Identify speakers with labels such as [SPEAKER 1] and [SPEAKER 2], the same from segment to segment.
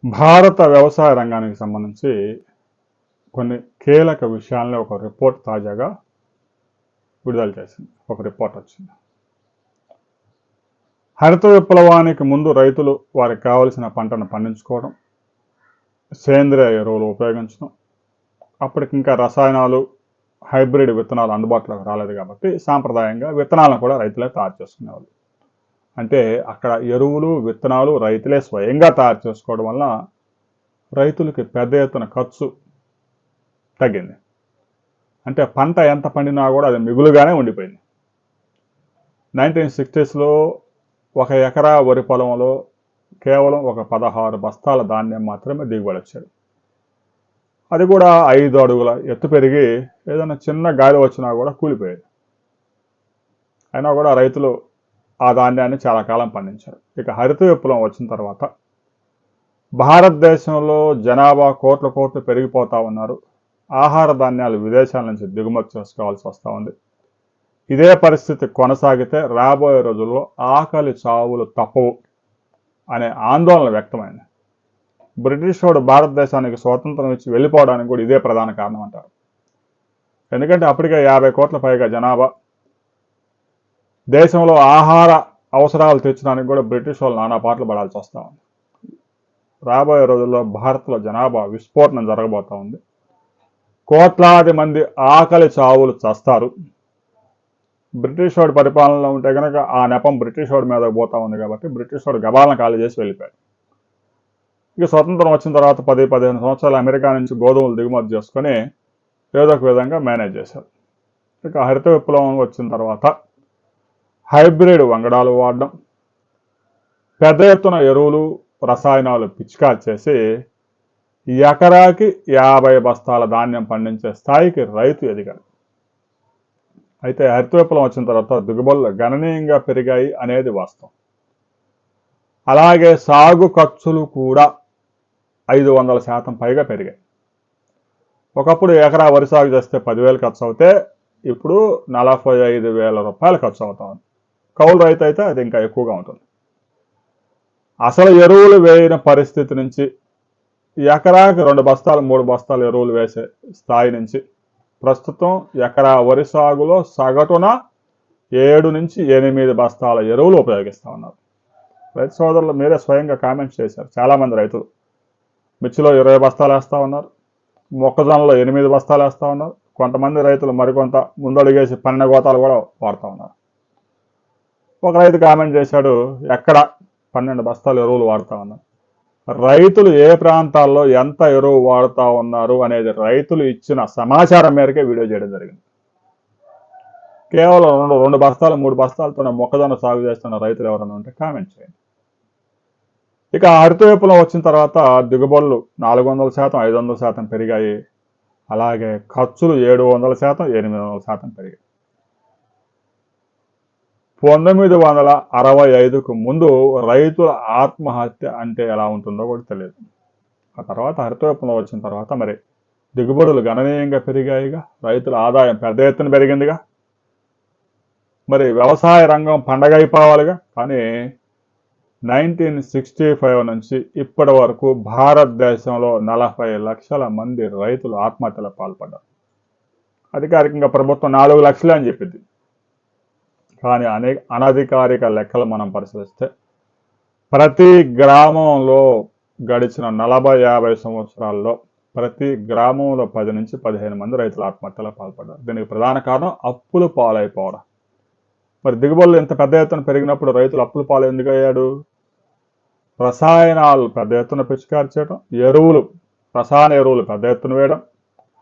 [SPEAKER 1] భారత వ్యవసాయ రంగానికి సంబంధించి కొన్ని కీలక విషయాలని ఒక రిపోర్ట్ తాజాగా విడుదల చేసింది. ఒక రిపోర్ట్ వచ్చింది. హరిత విప్లవానికి ముందు రైతులు వారికి కావలసిన పంటను పండించుకోవడం, సేంద్రియ ఎరువులు ఉపయోగించడం, అప్పటికి ఇంకా రసాయనాలు, హైబ్రిడ్ విత్తనాలు అందుబాటులోకి రాలేదు కాబట్టి సాంప్రదాయంగా విత్తనాలను కూడా రైతులే తయారు చేసుకునేవాళ్ళు. అంటే అక్కడ ఎరువులు, విత్తనాలు రైతులే స్వయంగా తయారు చేసుకోవడం వల్ల రైతులకి పెద్ద ఎత్తున ఖర్చు తగ్గింది. అంటే పంట ఎంత పండినా కూడా అది మిగులుగానే ఉండిపోయింది. 1960స్లో 1 ఎకరా వరి పొలంలో కేవలం ఒక 16 బస్తాల ధాన్యం మాత్రమే దిగుబడి వచ్చేది. అది కూడా 5 అడుగుల ఎత్తు పెరిగి ఏదైనా చిన్న గాలి వచ్చినా కూడా కూలిపోయేది. అయినా కూడా రైతులు ఆ ధాన్యాన్ని చాలా కాలం పండించారు. ఇక హరిత విప్లవం వచ్చిన తర్వాత భారతదేశంలో జనాభా కోట్లు పెరిగిపోతూ ఉన్నారు. ఆహార ధాన్యాలు విదేశాల నుంచి దిగుమతి చేసుకోవాల్సి వస్తూ ఉంది. ఇదే పరిస్థితి కొనసాగితే రాబోయే రోజుల్లో ఆకలి చావులు తప్పవు అనే ఆందోళన వ్యక్తమైంది. బ్రిటిష్ వాడు భారతదేశానికి స్వాతంత్రం ఇచ్చి వెళ్ళిపోవడానికి కూడా ఇదే ప్రధాన కారణం అంటారు. ఎందుకంటే అప్పటికే 50 కోట్ల పైగా జనాభా, దేశంలో ఆహార అవసరాలు తీర్చడానికి కూడా బ్రిటిష్ వాళ్ళు నానా పాటలు పడాల్సి వస్తూ ఉంది. రాబోయే రోజుల్లో భారత్లో జనాభా విస్ఫోటనం జరగబోతూ ఉంది. కోట్లాది మంది ఆకలి చావులు చస్తారు. బ్రిటిష్ వాడి పరిపాలనలో ఉంటే కనుక ఆ నెపం బ్రిటిష్ వాడి మీద పోతా ఉంది కాబట్టి బ్రిటిష్ వాడు గబాలను ఖాళీ చేసి వెళ్ళిపోయాడు. ఇక స్వతంత్రం వచ్చిన తర్వాత 10-15 సంవత్సరాలు అమెరికా నుంచి గోధుమలు దిగుమతి చేసుకొని ఏదో ఒక విధంగా మేనేజ్ చేశారు. ఇక హరిత విప్లవం వచ్చిన తర్వాత హైబ్రిడ్ వంగడాలు వాడడం, పెద్ద ఎత్తున ఎరువులు, రసాయనాలు పిచికారి చేసి ఎకరాకి 50 బస్తాల ధాన్యం పండించే స్థాయికి రైతు ఎదిగాడు. అయితే హరిత విప్లవం వచ్చిన తర్వాత దిగుబడులు గణనీయంగా పెరిగాయి అనేది వాస్తవం. అలాగే సాగు ఖర్చులు కూడా 500% పైగా పెరిగాయి. ఒకప్పుడు ఎకరా వరి సాగు చేస్తే 10,000 ఖర్చు అవుతే ఇప్పుడు 45,000 రూపాయలు ఖర్చు అవుతా ఉంది. కౌలు రైతు అయితే అది ఇంకా ఎక్కువగా ఉంటుంది. అసలు ఎరువులు వేయని పరిస్థితి నుంచి ఎకరాకి 2 బస్తాలు 3 బస్తాలు ఎరువులు వేసే స్థాయి నుంచి ప్రస్తుతం ఎకరా వరి సాగులో సగటున 7 నుంచి 8 బస్తాల ఎరువులు ఉపయోగిస్తూ ఉన్నారు. రైతు సోదరులు మీరే స్వయంగా కామెంట్స్ చేశారు. చాలామంది రైతులు మిర్చిలో 20 బస్తాలు వేస్తూ ఉన్నారు, మొక్కజొన్నలో 8 బస్తాలు వేస్తూ ఉన్నారు. కొంతమంది రైతులు మరికొంత ముందడుగేసి 12 గోతాలు కూడా వాడుతూ ఉన్నారు. ఒక రైతు కామెంట్ చేశాడు, ఎక్కడ 12 బస్తాలు ఎరువులు వాడుతూ ఉన్నారు. రైతులు ఏ ప్రాంతాల్లో ఎంత ఎరువు వాడుతూ ఉన్నారు అనేది రైతులు ఇచ్చిన సమాచారం మేరకే వీడియో చేయడం జరిగింది. కేవలం 2 బస్తాలు 3 బస్తాలతో మొక్కజొన్న సాగు చేస్తున్న రైతులు ఎవరైనా ఉంటే కామెంట్ చేయండి. ఇక హరిత విప్లవం వచ్చిన తర్వాత దిగుబడులు 400%, 500% పెరిగాయి. అలాగే ఖర్చులు 700%, 800% పెరిగాయి. 1965కు ముందు రైతుల ఆత్మహత్య అంటే ఎలా ఉంటుందో కూడా తెలియదు. ఆ తర్వాత హరిత విప్లవం వచ్చిన తర్వాత మరి దిగుబడులు గణనీయంగా పెరిగాయిగా, రైతుల ఆదాయం పెద్ద ఎత్తున పెరిగిందిగా, మరి వ్యవసాయ రంగం పండగ అయిపోవాలిగా. కానీ 1965 నుంచి ఇప్పటి వరకు భారతదేశంలో 40 లక్షల మంది రైతులు ఆత్మహత్యలకు పాల్పడ్డారు. అధికారికంగా ప్రభుత్వం 4 లక్షలే అని చెప్పింది. కానీ అనధికారిక లెక్కలు మనం పరిశీలిస్తే ప్రతి గ్రామంలో గడిచిన 40-50 సంవత్సరాల్లో ప్రతి గ్రామంలో 10 నుంచి 15 మంది రైతులు ఆత్మహత్యలకు పాల్పడ్డారు. దీనికి ప్రధాన కారణం అప్పులు పాలైపోవడం. మరి దిగుబడులు ఎంత పెద్ద ఎత్తున పెరిగినప్పుడు రైతులు అప్పుల పాలు ఎందుకు అయ్యాడు? రసాయనాలు పెద్ద ఎత్తున పిచికారి చేయడం, రసాయన ఎరువులు పెద్ద ఎత్తున వేయడం,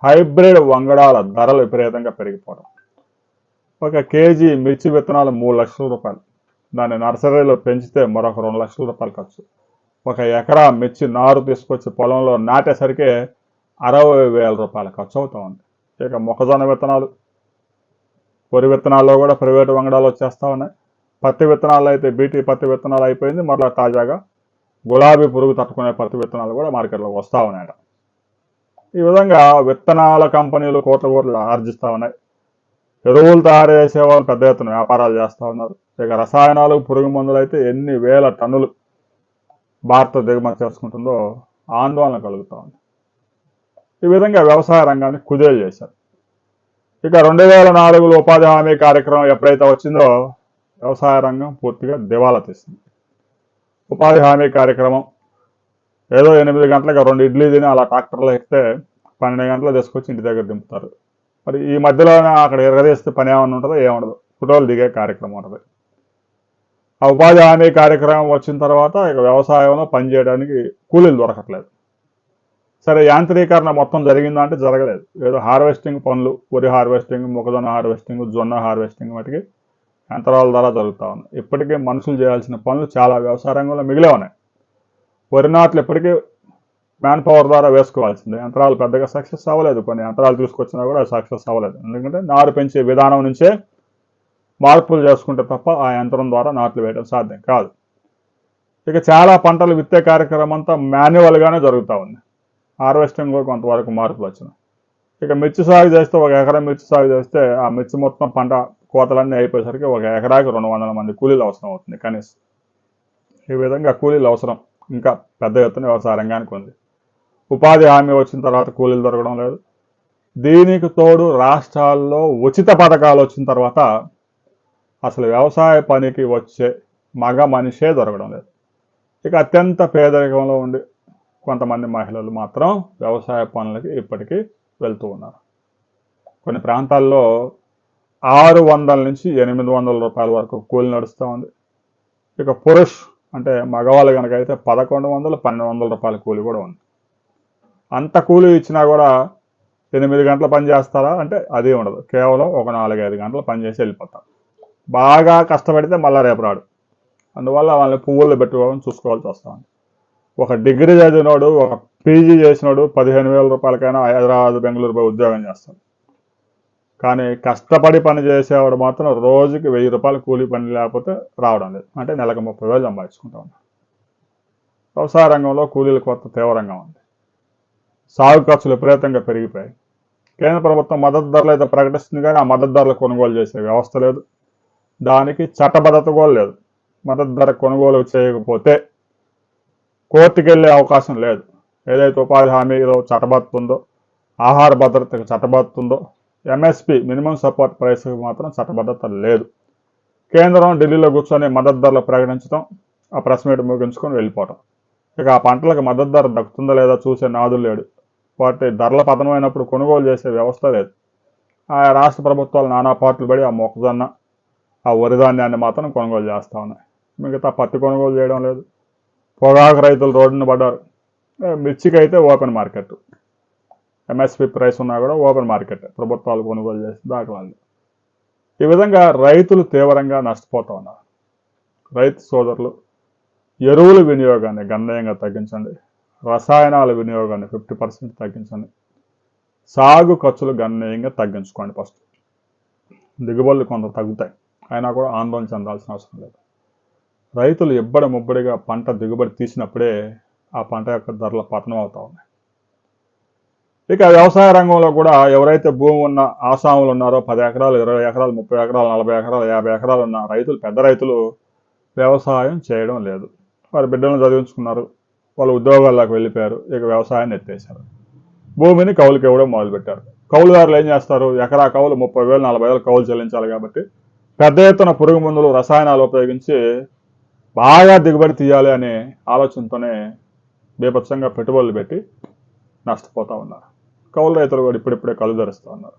[SPEAKER 1] హైబ్రిడ్ వంగడాల ధరలు విపరీతంగా పెరిగిపోవడం. ఒక కేజీ మిర్చి విత్తనాలు 3 లక్షల రూపాయలు, దాన్ని నర్సరీలో పెంచితే మరొక 2 లక్షల రూపాయలు ఖర్చు. ఒక ఎకరా మిర్చి నారు తీసుకొచ్చి పొలంలో నాటేసరికి 60,000 రూపాయల ఖర్చు అవుతూ ఉంది. ఇక మొక్కజొన్న విత్తనాలు, వరి విత్తనాల్లో కూడా ప్రైవేటు వంగడాలు వచ్చేస్తూ ఉన్నాయి. పత్తి విత్తనాలు అయితే బీటీ పత్తి విత్తనాలు అయిపోయింది. మరలా తాజాగా గులాబీ పురుగు తట్టుకునే పత్తి విత్తనాలు కూడా మార్కెట్లోకి వస్తూ ఉన్నాయట. ఈ విధంగా విత్తనాల కంపెనీలు కోట్లు ఆర్జిస్తూ ఉన్నాయి. ఎరువులు తయారు చేసేవాళ్ళు పెద్ద ఎత్తున వ్యాపారాలు చేస్తూ ఉన్నారు. ఇక రసాయనాలు, పురుగు మందులు అయితే ఎన్ని వేల టన్నులు భారత దిగుమతి చేసుకుంటుందో ఆందోళన కలుగుతూ ఉంది. ఈ విధంగా వ్యవసాయ రంగాన్ని కుదేలు చేశారు. ఇక 2004లో ఉపాధి హామీ కార్యక్రమం ఎప్పుడైతే వచ్చిందో వ్యవసాయ రంగం పూర్తిగా దివాలా తీసింది. ఉపాధి హామీ కార్యక్రమం ఏదో 8 గంటలకు 2 ఇడ్లీ తిని అలా ట్రాక్టర్లో ఎక్కితే 12 గంటలు తీసుకొచ్చి ఇంటి దగ్గర దింపుతారు. మరి ఈ మధ్యలోనే అక్కడ ఎరగదీస్తే పని ఏమన్నా ఉంటుందో ఏముండదు, ఫోటోలు దిగే కార్యక్రమం ఉంటుంది. ఆ ఉపాధి హామీ కార్యక్రమం వచ్చిన తర్వాత ఇక వ్యవసాయంలో పనిచేయడానికి కూలీలు దొరకట్లేదు. సరే, యాంత్రీకరణ మొత్తం జరిగిందంటే జరగలేదు. ఏదో హార్వెస్టింగ్ పనులు, వరి హార్వెస్టింగ్, మొక్కజొన్న హార్వెస్టింగ్, జొన్న హార్వెస్టింగ్ వాటికి యంత్రాల ద్వారా జరుగుతూ ఉంది. ఇప్పటికీ మనుషులు చేయాల్సిన పనులు చాలా వ్యవసాయ రంగంలో మిగిలే ఉన్నాయి. వరి నాట్లు ఇప్పటికీ మ్యాన్ పవర్ ద్వారా వేసుకోవాల్సిందే. యంత్రాలు పెద్దగా సక్సెస్ అవ్వలేదు. కొన్ని యంత్రాలు తీసుకొచ్చినా కూడా సక్సెస్ అవ్వలేదు. ఎందుకంటే నారు పెంచే విధానం నుంచే మార్పులు చేసుకుంటే తప్ప ఆ యంత్రం ద్వారా నాట్లు వేయడం సాధ్యం కాదు. ఇక చాలా పంటలు విత్తే కార్యక్రమం అంతా మాన్యువల్గానే జరుగుతూ ఉంది. హార్వెస్టింగ్లో కొంతవరకు మార్పులు వచ్చినాయి. ఇక మిర్చి సాగు చేస్తే, ఒక ఎకరం మిర్చి సాగు చేస్తే ఆ మిర్చి మొత్తం పంట కోతలన్నీ అయిపోయేసరికి ఒక ఎకరాకి 200 మంది కూలీలు అవసరం అవుతుంది కనీసం. ఈ విధంగా కూలీలు అవసరం ఇంకా పెద్ద ఎత్తున వ్యవసాయ రంగానికి ఉంది. ఉపాధి హామీ వచ్చిన తర్వాత కూలీలు దొరకడం లేదు. దీనికి తోడు రాష్ట్రాల్లో ఉచిత పథకాలు వచ్చిన తర్వాత అసలు వ్యవసాయ పనికి వచ్చే మగ మనిషే దొరకడం లేదు. ఇక అత్యంత పేదరికంలో ఉండి కొంతమంది మహిళలు మాత్రం వ్యవసాయ పనులకి ఇప్పటికీ వెళ్తూ ఉన్నారు. కొన్ని ప్రాంతాల్లో 600 నుంచి 800 రూపాయల వరకు కూలి నడుస్తూ ఉంది. ఇక పురుష్ అంటే మగవాళ్ళు కనుక అయితే 1100, 1200 రూపాయల కూలి కూడా ఉంది. అంత కూలి ఇచ్చినా కూడా 8 గంటలు పని చేస్తారా అంటే అది ఉండదు. కేవలం ఒక 4-5 గంటలు పని చేసి వెళ్ళిపోతారు. బాగా కష్టపడితే మళ్ళీ రేపు రాడు. అందువల్ల వాళ్ళని పువ్వులు పెట్టుకోవాలని చూసుకోవాల్సి వస్తుంది. ఒక డిగ్రీ చదివినోడు, ఒక పీజీ చేసినోడు 15,000 రూపాయలకైనా హైదరాబాద్, బెంగళూరు పోయి ఉద్యోగం చేస్తాడు. కానీ కష్టపడి పని చేసేవాడు మాత్రం రోజుకి 1000 రూపాయలు కూలీ పని లేకపోతే రావడం లేదు. అంటే నెలకు 30,000 సంపాదించుకుంటా ఉన్నాడు. వ్యవసాయ రంగంలో కూలీల కొరత తీవ్రంగా ఉంది. సాగు ఖర్చులు విపరీతంగా పెరిగిపోయాయి. కేంద్ర ప్రభుత్వం మద్దతు ధరలు అయితే ప్రకటిస్తుంది, కానీ ఆ మద్దతు ధరలు కొనుగోలు చేసే వ్యవస్థ లేదు. దానికి చట్టబద్ధత కూడా లేదు. మద్దతు ధర కొనుగోలు చేయకపోతే కోర్టుకు వెళ్ళే అవకాశం లేదు. ఏదైతే ఉపాధి హామీలో చట్టబద్ధత ఉందో, ఆహార భద్రతకు చట్టబద్ధత ఉందో, ఎంఎస్పి మినిమం సపోర్ట్ ప్రైస్కి మాత్రం చట్టబద్ధత లేదు. కేంద్రం ఢిల్లీలో కూర్చొని మద్దతు ధరలు ప్రకటించడం, ఆ ప్రెస్ మీట్ ముగించుకొని వెళ్ళిపోవటం. ఇక ఆ పంటలకు మద్దతు ధర దక్కుతుందా లేదా చూసే నాదులు లేడు. వాటి ధరల పతనమైనప్పుడు కొనుగోలు చేసే వ్యవస్థ లేదు. ఆయా రాష్ట్ర ప్రభుత్వాలు నానా పాటలు పడి ఆ మొక్కజొన్న, ఆ వరి ధాన్యాన్ని మాత్రం కొనుగోలు చేస్తూ ఉన్నాయి. మిగతా పత్తి కొనుగోలు చేయడం లేదు. పొగాకు రైతులు రోడ్డున పడ్డారు. మిర్చికి అయితే ఓపెన్ మార్కెట్, ఎంఎస్పి ప్రైస్ ఉన్నా కూడా ఓపెన్ మార్కెట్, ప్రభుత్వాలు కొనుగోలు చేసి దాఖలాలు. ఈ విధంగా రైతులు తీవ్రంగా నష్టపోతూ ఉన్నారు. రైతు సోదరులు ఎరువుల వినియోగాన్ని గణనీయంగా తగ్గించండి. రసాయనాల వినియోగాన్ని 50% తగ్గించండి. సాగు ఖర్చులు గణనీయంగా తగ్గించుకోండి. ఫస్ట్ దిగుబడులు కొంత తగ్గుతాయి, అయినా కూడా ఆందోళన చెందాల్సిన అవసరం లేదు. రైతులు ఇబ్బడి ముబ్బడిగా పంట దిగుబడి తీసినప్పుడే ఆ పంట యొక్క ధరల పతనం అవుతూ ఉన్నాయి. ఇక వ్యవసాయ రంగంలో కూడా ఎవరైతే భూమి ఉన్న ఆసాములు ఉన్నారో 10 ఎకరాలు, 20 ఎకరాలు, 30 ఎకరాలు, 40 ఎకరాలు, 50 ఎకరాలు ఉన్న రైతులు, పెద్ద రైతులు వ్యవసాయం చేయడం లేదు. వారి బిడ్డలను చదివించుకున్నారు, వాళ్ళు ఉద్యోగాల్లోకి వెళ్ళిపోయారు. ఇక వ్యవసాయాన్ని ఎత్తేసారు. భూమిని కౌలుకి ఇవ్వడం మొదలుపెట్టారు. కౌలుదారులు ఏం చేస్తారు? ఎకరా కౌలు 30,000, 40,000 కౌలు చెల్లించాలి కాబట్టి పెద్ద ఎత్తున పురుగు మందులు, రసాయనాలు ఉపయోగించి బాగా దిగుబడి తీయాలి అనే ఆలోచనతోనే బీభత్సంగా పెట్టుబడులు పెట్టి నష్టపోతూ ఉన్నారు. కౌలు రైతులు కూడా ఇప్పుడిప్పుడే కళ్ళు ధరిస్తూ ఉన్నారు.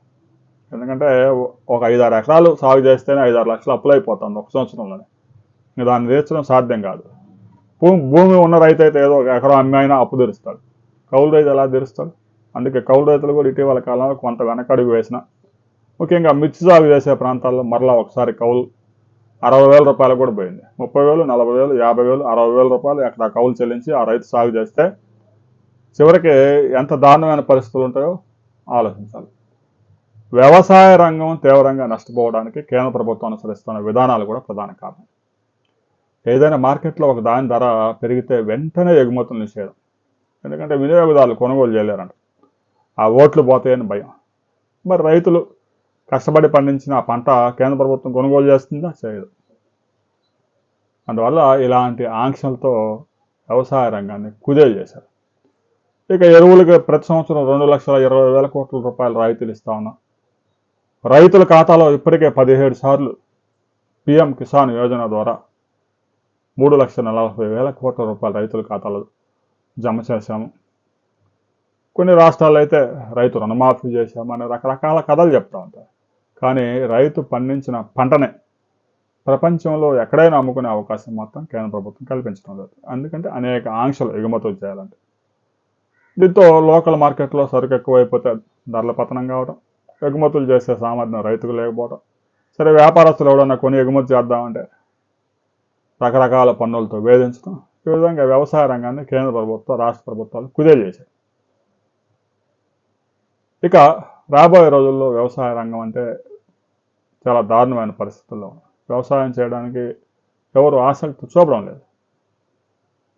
[SPEAKER 1] ఎందుకంటే ఒక 5-6 ఎకరాలు సాగు చేస్తేనే 5-6 లక్షలు అప్పులైపోతుంది ఒక సంవత్సరంలోనే. ఇంకా దాన్ని తీర్చడం సాధ్యం కాదు. భూమి ఉన్న రైతు అయితే ఏదో ఒక ఎకరం అమ్మి అయినా అప్పు తీరుస్తాడు. కౌలు రైతు ఎలా తీరుస్తాడు? అందుకే కౌలు రైతులు కూడా ఇటీవల కాలంలో కొంత వెనకడుగు వేసిన, ముఖ్యంగా మిర్చి సాగు చేసే ప్రాంతాల్లో మరలా ఒకసారి కౌలు 60,000 రూపాయలు కూడా పోయింది. 30,000, 40,000, 50,000, 60,000 రూపాయలు ఎక్కడ కౌలు చెల్లించి ఆ రైతు సాగు చేస్తే చివరికి ఎంత దారుణమైన పరిస్థితులు ఉంటాయో ఆలోచించాలి. వ్యవసాయ రంగం తీవ్రంగా నష్టపోవడానికి కేంద్ర ప్రభుత్వం అనుసరిస్తున్న విధానాలు కూడా ప్రధాన కారణం. ఏదైనా మార్కెట్లో ఒక దాని ధర పెరిగితే వెంటనే ఎగుమతులు నిషేధం. ఎందుకంటే వినియోగదారులు కొనుగోలు చేయలేరంట, ఆ ఓట్లు పోతాయని భయం. మరి రైతులు కష్టపడి పండించిన ఆ పంట కేంద్ర ప్రభుత్వం కొనుగోలు చేస్తుందా? చేయదు. అందువల్ల ఇలాంటి ఆంక్షలతో వ్యవసాయ రంగాన్ని కుదేలు చేశారు. ఇక ఎరువులకు ప్రతి సంవత్సరం 2,20,000 కోట్ల రూపాయలు రాయితీలు ఇస్తా ఉన్నాం. రైతుల ఖాతాలో ఇప్పటికే 17 సార్లు పిఎం కిసాన్ యోజన ద్వారా 3,40,000 కోట్ల రూపాయలు రైతుల ఖాతాలో జమ చేశాము. కొన్ని రాష్ట్రాల్లో అయితే రైతు రుణమాఫీ చేశాము అనే రకరకాల కథలు చెప్తా ఉంటారు. కానీ రైతు పండించిన పంటనే ప్రపంచంలో ఎక్కడైనా అమ్ముకునే అవకాశం మాత్రం కేంద్ర ప్రభుత్వం కల్పించడం లేదు. ఎందుకంటే అనేక ఆంక్షలు ఎగుమతులు చేయాలంటే. దీంతో లోకల్ మార్కెట్లో సరుకు ఎక్కువైపోతే ధరల పతనం కావడం, ఎగుమతులు చేసే సామర్థ్యం రైతుకు లేకపోవడం. సరే, వ్యాపారస్తులు ఎవడన్నా కొని ఎగుమతి చేద్దామంటే రకరకాల పన్నులతో వేధించడం. ఈ విధంగా వ్యవసాయ రంగాన్ని కేంద్ర ప్రభుత్వం, రాష్ట్ర ప్రభుత్వాలు కుదేలు చేశాయి. ఇక రాబోయే రోజుల్లో వ్యవసాయ రంగం అంటే చాలా దారుణమైన పరిస్థితుల్లో వ్యవసాయం చేయడానికి ఎవరు ఆసక్తి చూపడం లేదు.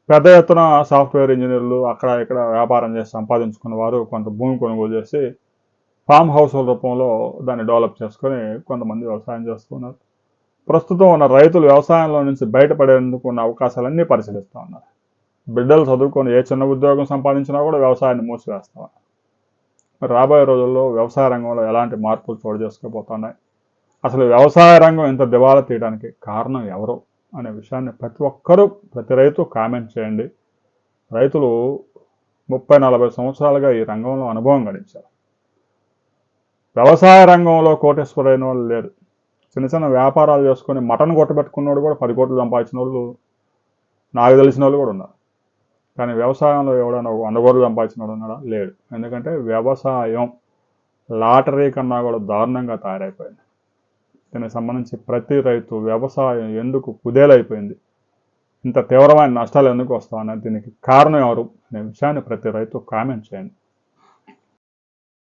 [SPEAKER 1] పెద్ద ఎత్తున సాఫ్ట్వేర్ ఇంజనీర్లు అక్కడ ఇక్కడ వ్యాపారం చేసి సంపాదించుకున్న వారు కొంత భూమి కొనుగోలు చేసి ఫామ్ హౌస్ల రూపంలో దాన్ని డెవలప్ చేసుకొని కొంతమంది వ్యవసాయం చేస్తున్నారు. ప్రస్తుతం ఉన్న రైతులు వ్యవసాయంలో నుంచి బయటపడేందుకు ఉన్న అవకాశాలన్నీ పరిశీలిస్తూ ఉన్నారు. బిడ్డలు చదువుకొని ఏ చిన్న ఉద్యోగం సంపాదించినా కూడా వ్యవసాయాన్ని మూసివేస్తా ఉన్నారు. మరి రాబోయే రోజుల్లో వ్యవసాయ రంగంలో ఎలాంటి మార్పులు చోటు చేసుకోబోతున్నాయి, అసలు వ్యవసాయ రంగం ఇంత దివాలా తీయడానికి కారణం ఎవరు అనే విషయాన్ని ప్రతి ఒక్కరూ, ప్రతి రైతు కామెంట్ చేయండి. రైతులు 30-40 సంవత్సరాలుగా ఈ రంగంలో అనుభవం గడించారు. వ్యవసాయ రంగంలో కోటేశ్వరైన వాళ్ళు లేరు. చిన్న చిన్న వ్యాపారాలు చేసుకొని మటన్ కొట్టబెట్టుకున్నోడు కూడా 10 కోట్లు సంపాదించిన వాళ్ళు నాకు తెలిసిన వాళ్ళు కూడా ఉన్నారు. కానీ వ్యవసాయంలో ఎవడైనా 100 కోట్లు సంపాదించిన వాడు ఉన్నాడా? లేడు. ఎందుకంటే వ్యవసాయం లాటరీ కన్నా కూడా దారుణంగా తయారైపోయింది. దీనికి సంబంధించి ప్రతి రైతు వ్యవసాయం ఎందుకు కుదేలైపోయింది, ఇంత తీవ్రమైన నష్టాలు ఎందుకు వస్తాయన్న దీనికి కారణం ఎవరు అనే విషయాన్ని ప్రతి రైతు కామెంట్ చేయండి.